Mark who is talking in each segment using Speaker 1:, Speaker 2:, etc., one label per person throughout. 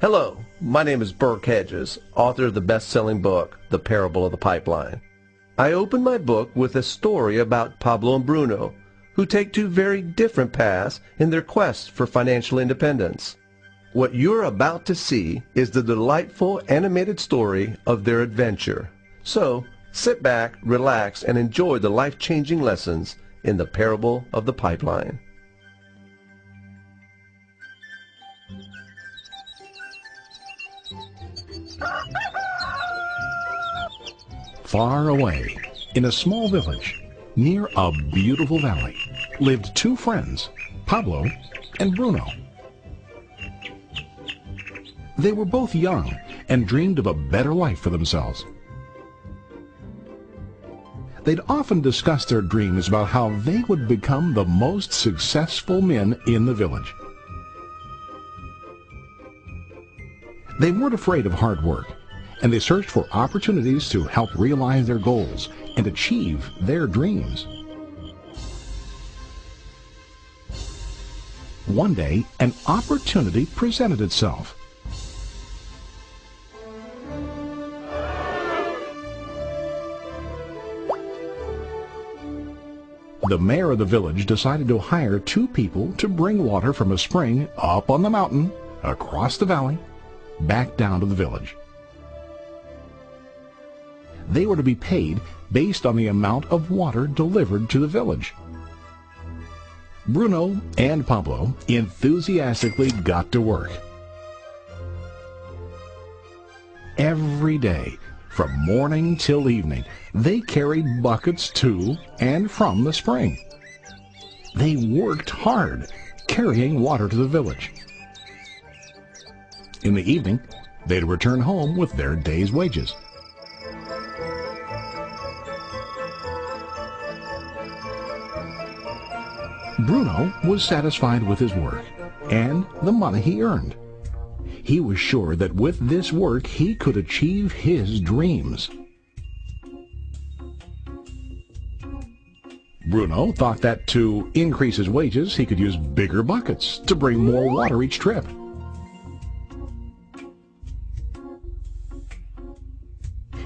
Speaker 1: Hello, my name is Burke Hedges, author of the best-selling book, The Parable of the Pipeline. I open my book with a story about Pablo and Bruno, who take two very different paths in their quest for financial independence. What you're about to see is the delightful animated story of their adventure. So, sit back, relax, and enjoy the life-changing lessons in The Parable of the Pipeline.
Speaker 2: Far away, in a small village, near a beautiful valley, lived two friends, Pablo and Bruno. They were both young and dreamed of a better life for themselves. They'd often discuss their dreams about how they would become the most successful men in the village. They weren't afraid of hard work, and they searched for opportunities to help realize their goals and achieve their dreams. One day, an opportunity presented itself. The mayor of the village decided to hire two people to bring water from a spring up on the mountain, across the valley, back down to the village. They were to be paid based on the amount of water delivered to the village. Bruno and Pablo enthusiastically got to work. Every day, from morning till evening, they carried buckets to and from the spring. They worked hard, carrying water to the village. In the evening, they'd return home with their day's wages. Bruno was satisfied with his work and the money he earned. He was sure that with this work he could achieve his dreams. Bruno thought that to increase his wages he could use bigger buckets to bring more water each trip.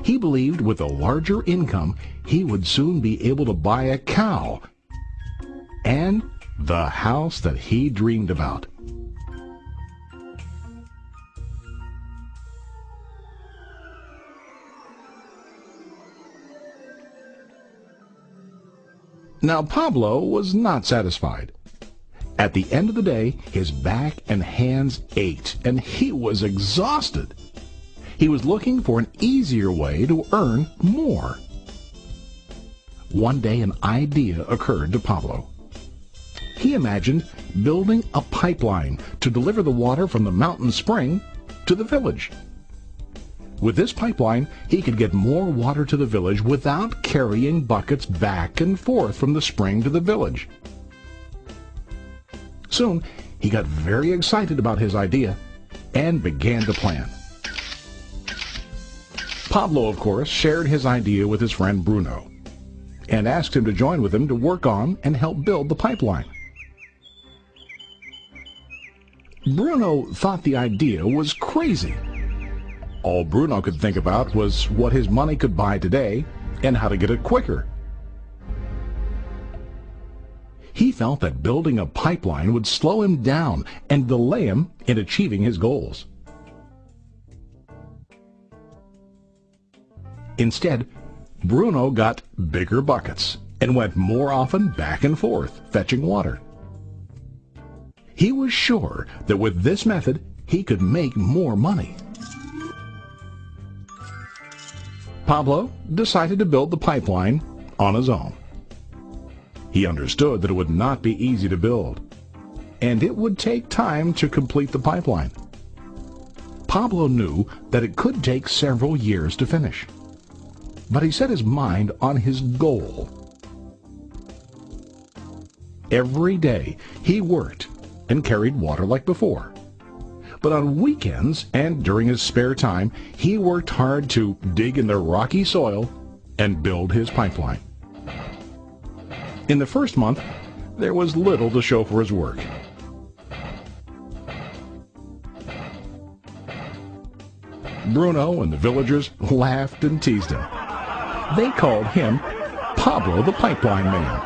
Speaker 2: He believed with a larger income he would soon be able to buy a cow and the house that he dreamed about. Now Pablo was not satisfied. At the end of the day, his back and hands ached, and he was exhausted. He was looking for an easier way to earn more. One day an idea occurred to Pablo. He imagined building a pipeline to deliver the water from the mountain spring to the village. With this pipeline, he could get more water to the village without carrying buckets back and forth from the spring to the village. Soon, he got very excited about his idea and began to plan. Pablo, of course, shared his idea with his friend Bruno and asked him to join with him to work on and help build the pipeline. Bruno thought the idea was crazy. All Bruno could think about was what his money could buy today and how to get it quicker. He felt that building a pipeline would slow him down and delay him in achieving his goals. Instead, Bruno got bigger buckets and went more often back and forth fetching water. He was sure that with this method he could make more money. Pablo decided to build the pipeline on his own. He understood that it would not be easy to build, and it would take time to complete the pipeline. Pablo knew that it could take several years to finish, but he set his mind on his goal. Every day he worked and carried water like before. But on weekends and during his spare time, he worked hard to dig in the rocky soil and build his pipeline. In the first month, there was little to show for his work. Bruno and the villagers laughed and teased him. They called him Pablo the Pipeline Man.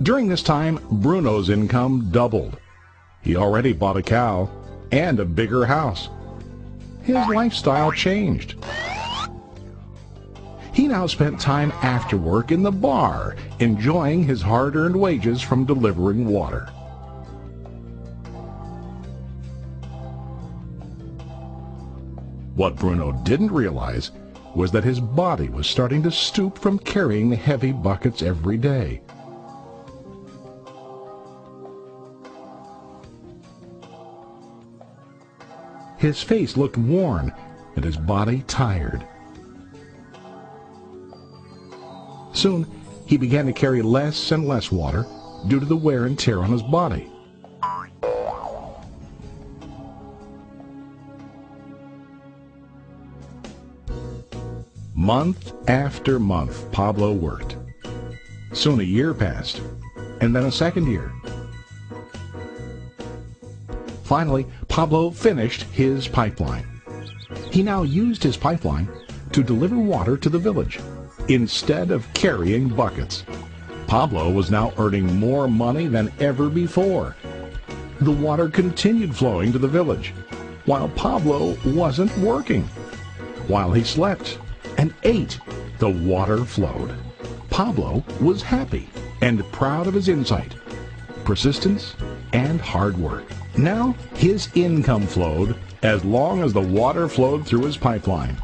Speaker 2: During this time, Bruno's income doubled. He already bought a cow and a bigger house. His lifestyle changed. He now spent time after work in the bar, enjoying his hard-earned wages from delivering water. What Bruno didn't realize was that his body was starting to stoop from carrying the heavy buckets every day. His face looked worn and his body tired. Soon, he began to carry less and less water due to the wear and tear on his body. Month after month, Pablo worked. Soon a year passed, and then a second year. Finally, Pablo finished his pipeline. He now used his pipeline to deliver water to the village instead of carrying buckets. Pablo was now earning more money than ever before. The water continued flowing to the village, while Pablo wasn't working. While he slept and ate, the water flowed. Pablo was happy and proud of his insight, persistence, and hard work. Now his income flowed as long as the water flowed through his pipeline.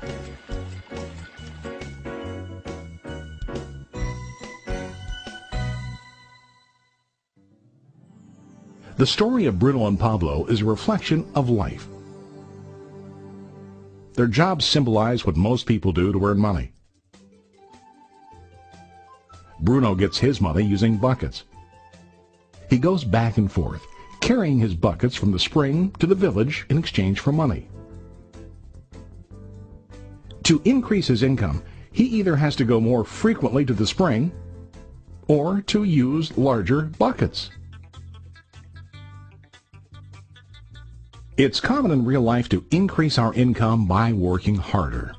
Speaker 2: The story of Bruno and Pablo is a reflection of life. Their jobs symbolize what most people do to earn money. Bruno gets his money using buckets. He goes back and forth, carrying his buckets from the spring to the village in exchange for money. To increase his income, he either has to go more frequently to the spring or to use larger buckets. It's common in real life to increase our income by working harder.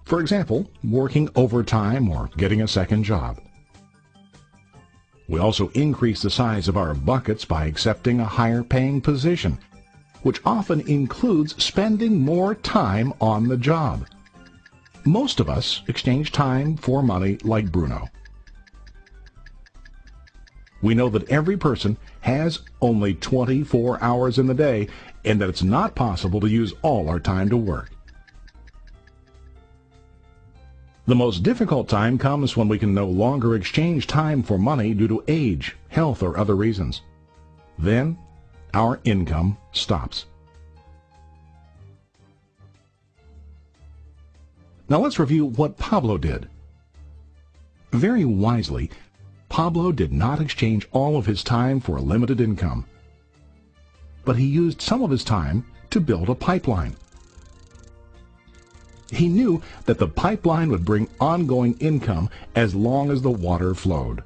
Speaker 2: For example, working overtime or getting a second job. We also increase the size of our buckets by accepting a higher paying position, which often includes spending more time on the job. Most of us exchange time for money like Bruno. We know that every person has only 24 hours in the day and that it's not possible to use all our time to work. The most difficult time comes when we can no longer exchange time for money due to age, health, or other reasons. Then, our income stops. Now let's review what Pablo did. Very wisely, Pablo did not exchange all of his time for a limited income, but he used some of his time to build a pipeline. He knew that the pipeline would bring ongoing income as long as the water flowed.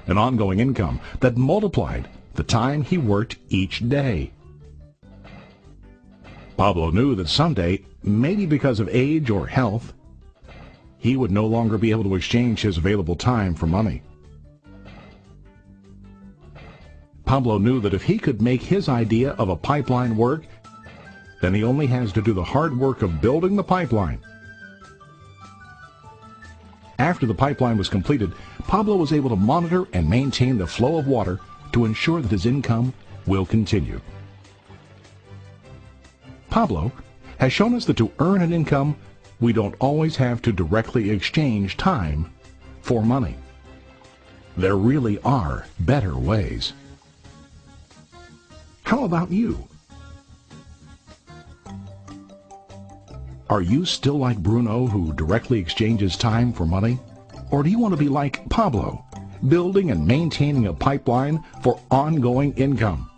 Speaker 2: An ongoing income that multiplied the time he worked each day. Pablo knew that someday, maybe because of age or health, he would no longer be able to exchange his available time for money. Pablo knew that if he could make his idea of a pipeline work, then he only has to do the hard work of building the pipeline. After the pipeline was completed, Pablo was able to monitor and maintain the flow of water to ensure that his income will continue. Pablo has shown us that to earn an income, we don't always have to directly exchange time for money. There really are better ways. How about you? Are you still like Bruno, who directly exchanges time for money? Or do you want to be like Pablo, building and maintaining a pipeline for ongoing income?